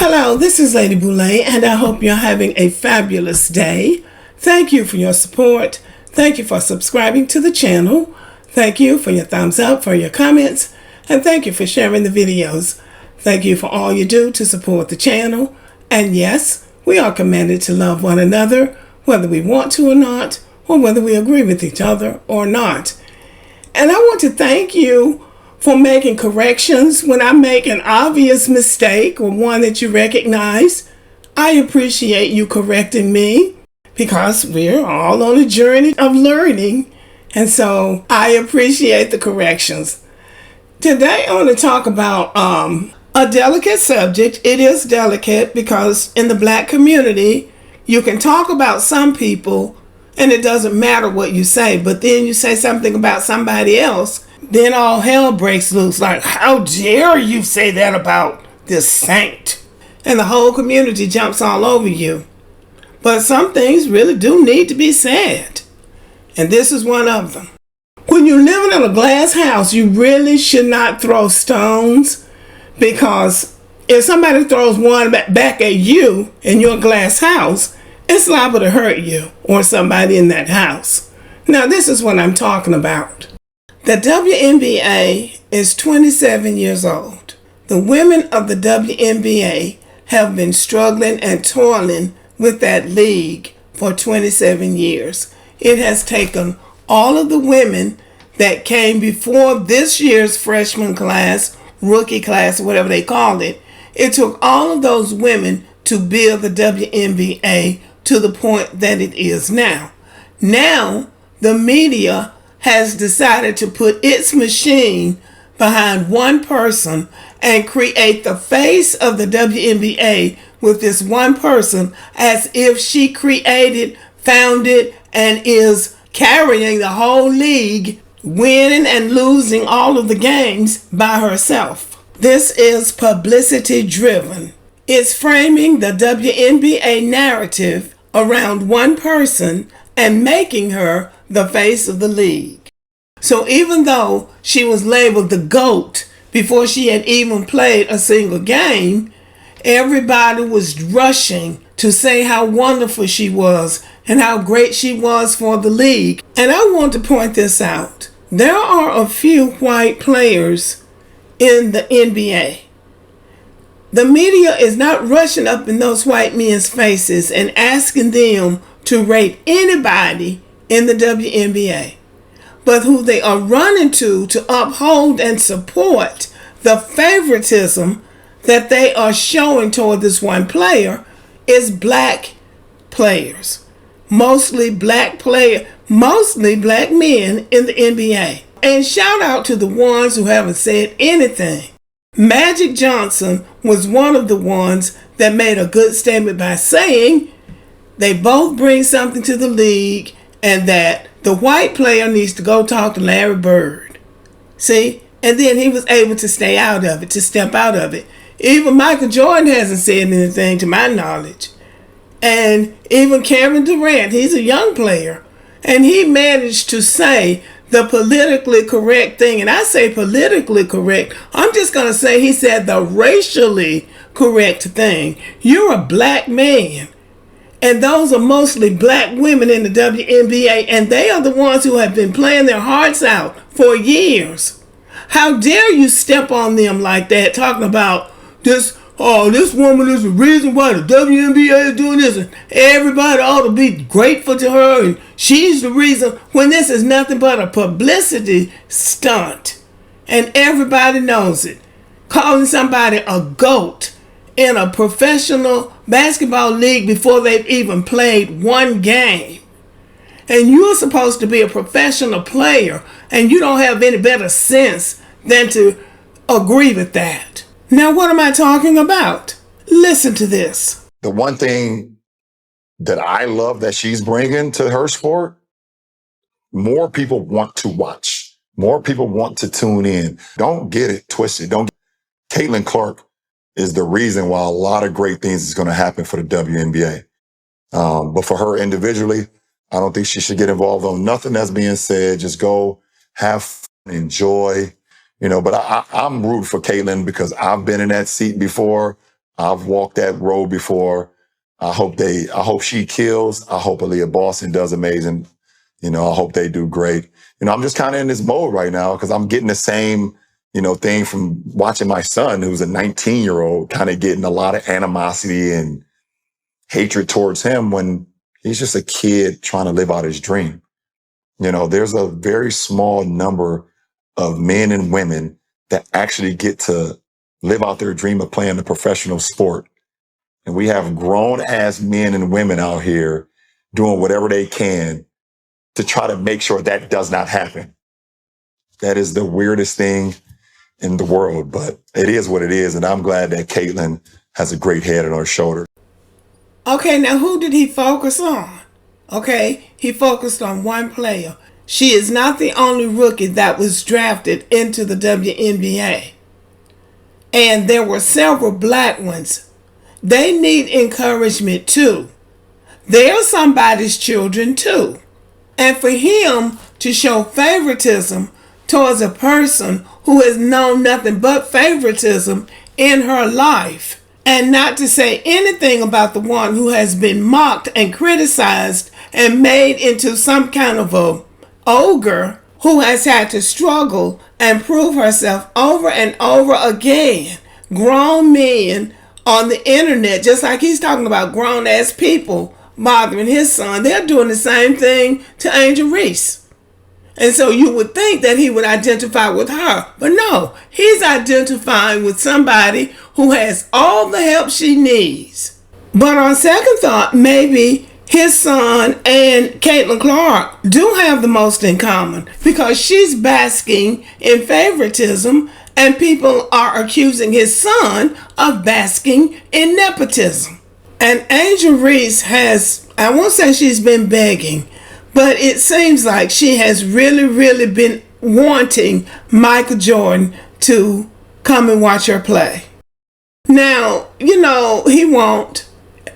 Hello, this is Lady Boulay, and I hope you're having a fabulous day. Thank you for your support. Thank you for subscribing to the channel. Thank you for your thumbs up, for your comments, and thank you for sharing the videos. Thank you for all you do to support the channel. And yes, we are commanded to love one another, whether we want to or not, or whether we agree with each other or not. And I want to thank you for making corrections when I make an obvious mistake or one that you recognize. I appreciate you correcting me because we're all on a journey of learning. And so I appreciate the corrections. Today I want to talk about a delicate subject. It is delicate because in the Black community, you can talk about some people and it doesn't matter what you say, but then you say something about somebody else, then all hell breaks loose. Like, how dare you say that about this saint? And the whole community jumps all over you. But some things really do need to be said. And this is one of them. When you're living in a glass house, you really should not throw stones, because if somebody throws one back at you in your glass house, it's liable to hurt you or somebody in that house. Now, this is what I'm talking about. The WNBA is 27 years old. The women of the WNBA have been struggling and toiling with that league for 27 years. It has taken all of the women that came before this year's freshman class, rookie class, whatever they call it. It took all of those women to build the WNBA to the point that it is now. Now, the media has decided to put its machine behind one person and create the face of the WNBA with this one person as if she created, founded, and is carrying the whole league, winning and losing all of the games by herself. This is publicity driven. It's framing the WNBA narrative around one person and making her the face of the league. So even though she was labeled the GOAT before she had even played a single game, everybody was rushing to say how wonderful she was and how great she was for the league. And I want to point this out. There are a few white players in the NBA. The media is not rushing up in those white men's faces and asking them to rate anybody in the WNBA, but who they are running to uphold and support the favoritism that they are showing toward this one player is black players, mostly black men in the NBA. And shout out to the ones who haven't said anything. Magic Johnson was one of the ones that made a good statement by saying they both bring something to the league and that the white player needs to go talk to Larry Bird. See? And then he was able to stay out of it, to step out of it. Even Michael Jordan hasn't said anything to my knowledge. And even Kevin Durant, he's a young player, and he managed to say the politically correct thing. And I say politically correct, I'm just going to say he said the racially correct thing. You're a black man. And those are mostly black women in the WNBA, and they are the ones who have been playing their hearts out for years. How dare you step on them like that, talking about this woman is the reason why the WNBA is doing this, and everybody ought to be grateful to her, and she's the reason, when this is nothing but a publicity stunt. And everybody knows it. Calling somebody a GOAT in a professional basketball league before they've even played one game. And you're supposed to be a professional player, and you don't have any better sense than to agree with that. Now, what am I talking about? Listen to this. The one thing that I love that she's bringing to her sport, more people want to watch. More people want to tune in. Don't get it twisted. Caitlin Clark is the reason why a lot of great things is going to happen for the WNBA. But for her individually, I don't think she should get involved on nothing that's being said. Just go have fun, enjoy. But I'm rooting for Caitlin because I've been in that seat before. I've walked that road before. I hope she kills. I hope Aaliyah Boston does amazing. I hope they do great. I'm just kind of in this mode right now because I'm getting the same, thing from watching my son, who's a 19-year-old, kind of getting a lot of animosity and hatred towards him when he's just a kid trying to live out his dream. There's a very small number of men and women that actually get to live out their dream of playing a professional sport. And we have grown ass men and women out here doing whatever they can to try to make sure that does not happen. That is the weirdest thing in the world, but it is what it is. And I'm glad that Caitlin has a great head on her shoulder. Okay, now who did he focus on? Okay, he focused on one player. She is not the only rookie that was drafted into the WNBA. And there were several black ones. They need encouragement too. They are somebody's children too. And for him to show favoritism towards a person who has known nothing but favoritism in her life, and not to say anything about the one who has been mocked and criticized and made into some kind of a ogre who has had to struggle and prove herself over and over again. Grown men on the internet, just like he's talking about grown ass people bothering his son, they're doing the same thing to Angel Reese. And so you would think that he would identify with her, but no, he's identifying with somebody who has all the help she needs. But on second thought, maybe his son and Caitlin Clark do have the most in common, because she's basking in favoritism and people are accusing his son of basking in nepotism. And Angel Reese has, I won't say she's been begging, but it seems like she has really been wanting Michael Jordan to come and watch her play. Now, he won't.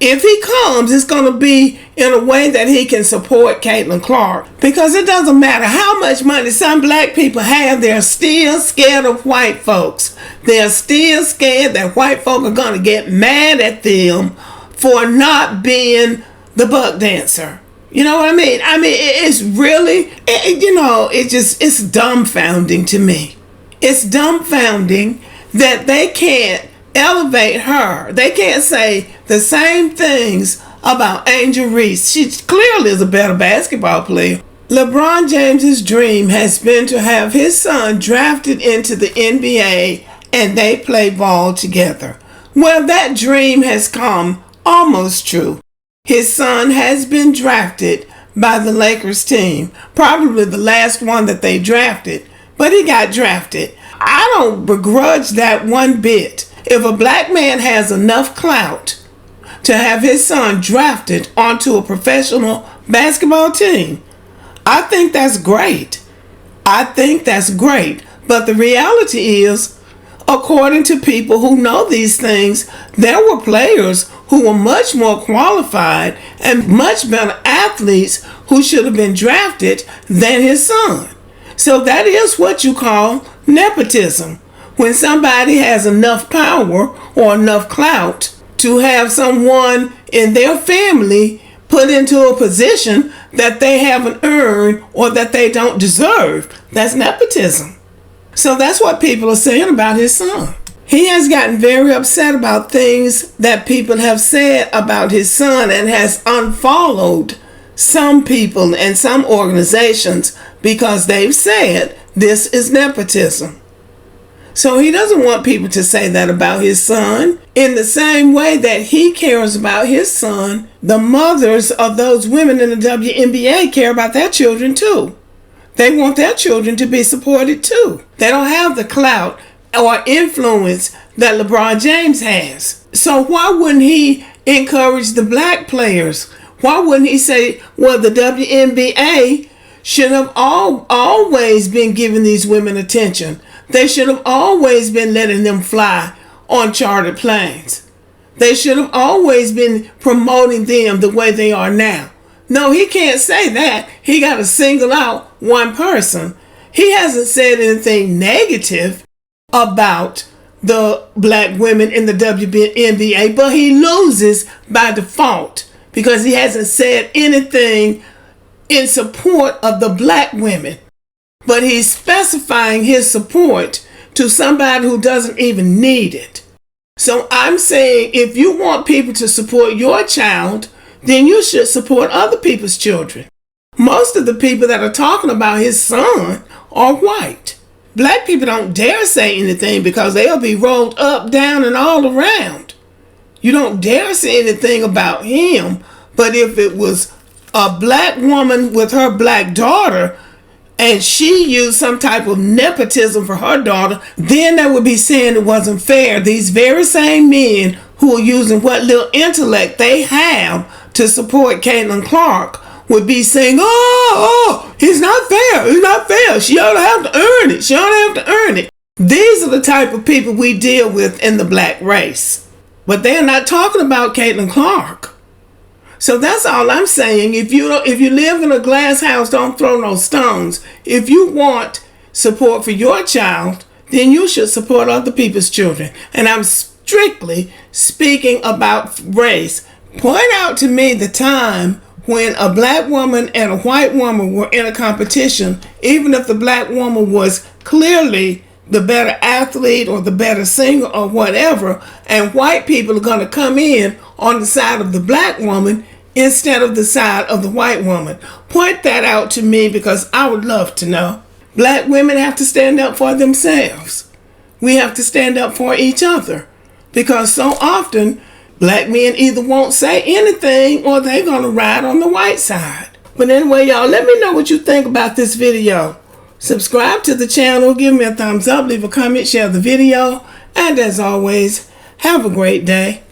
If he comes, it's going to be in a way that he can support Caitlin Clark. Because it doesn't matter how much money some black people have, they're still scared of white folks. They're still scared that white folk are going to get mad at them for not being the buck dancer. You know what I mean? It's really, it's dumbfounding to me. It's dumbfounding that they can't elevate her. They can't say the same things about Angel Reese. She clearly is a better basketball player. LeBron James's dream has been to have his son drafted into the NBA and they play ball together. Well, that dream has come almost true. His son has been drafted by the Lakers team, probably the last one that they drafted, but he got drafted. I don't begrudge that one bit. If a black man has enough clout to have his son drafted onto a professional basketball team, I think that's great. But the reality is, according to people who know these things, there were players who were much more qualified and much better athletes who should have been drafted than his son. So that is what you call nepotism. When somebody has enough power or enough clout to have someone in their family put into a position that they haven't earned or that they don't deserve, that's nepotism. So that's what people are saying about his son. He has gotten very upset about things that people have said about his son and has unfollowed some people and some organizations because they've said this is nepotism. So he doesn't want people to say that about his son. In the same way that he cares about his son, the mothers of those women in the WNBA care about their children too. They want their children to be supported too. They don't have the clout or influence that LeBron James has. So why wouldn't he encourage the black players? Why wouldn't he say, well, the WNBA should have always been giving these women attention. They should have always been letting them fly on chartered planes. They should have always been promoting them the way they are now. No, he can't say that. He got to single out one person. He hasn't said anything negative about the black women in the WNBA, but he loses by default because he hasn't said anything in support of the black women. But he's specifying his support to somebody who doesn't even need it. So I'm saying if you want people to support your child, then you should support other people's children. Most of the people that are talking about his son are white. Black people don't dare say anything because they'll be rolled up, down, and all around. You don't dare say anything about him. But if it was a black woman with her black daughter and she used some type of nepotism for her daughter, then they would be saying it wasn't fair. These very same men who are using what little intellect they have to support Caitlin Clark would be saying, he's not fair. He's not fair. She ought to have to earn it. She ought to have to earn it. These are the type of people we deal with in the black race. But they're not talking about Caitlin Clark. So that's all I'm saying. If you live in a glass house, don't throw no stones. If you want support for your child, then you should support other people's children. And I'm strictly speaking about race. Point out to me the time when a black woman and a white woman were in a competition, even if the black woman was clearly the better athlete or the better singer or whatever, and white people are going to come in on the side of the black woman instead of the side of the white woman. Point that out to me because I would love to know. Black women have to stand up for themselves. We have to stand up for each other because so often black men either won't say anything or they're going to ride on the white side. But anyway, y'all, let me know what you think about this video. Subscribe to the channel, give me a thumbs up, leave a comment, share the video, and as always, have a great day.